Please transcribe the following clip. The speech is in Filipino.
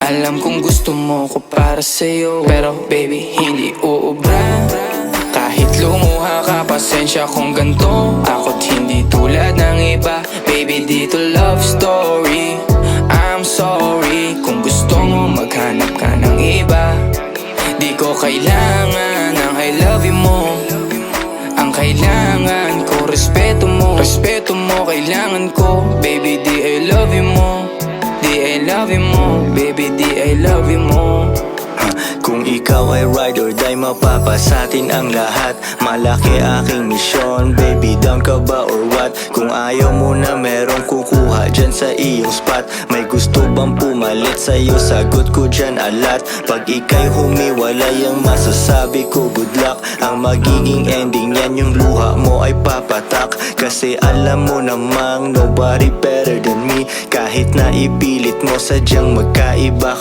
Alam kong gusto mo ko para sa'yo, pero baby hindi uubra. Kahit lumuha ka, pasensya kung ganto. Ako't hindi tulad ng iba. Baby, dito love story. I'm sorry kung gusto mo maghanap ka ng iba. Di ko kailangan ng I love you mo. Ang kailangan ko, respeto mo. Respeto mo, kailangan ko. Baby, di I love you mo. Di I love you mo. Baby, di I love you mo. Kung ikaw ay ride or die, mapapasatin ang lahat. Malaki aking misyon, baby, down ka ba or what? Kung ayaw mo na merong kukuha dyan sa iyong spot. May gusto bang pumalit sa'yo? Sagot ko dyan alat. Pag ika'y humiwalay, ang masasabi ko good luck. Ang magiging ending yan, yung luha mo ay papatak. Kasi alam mo namang nobody better than me. Kahit na ipilit mo, sadyang magkaiba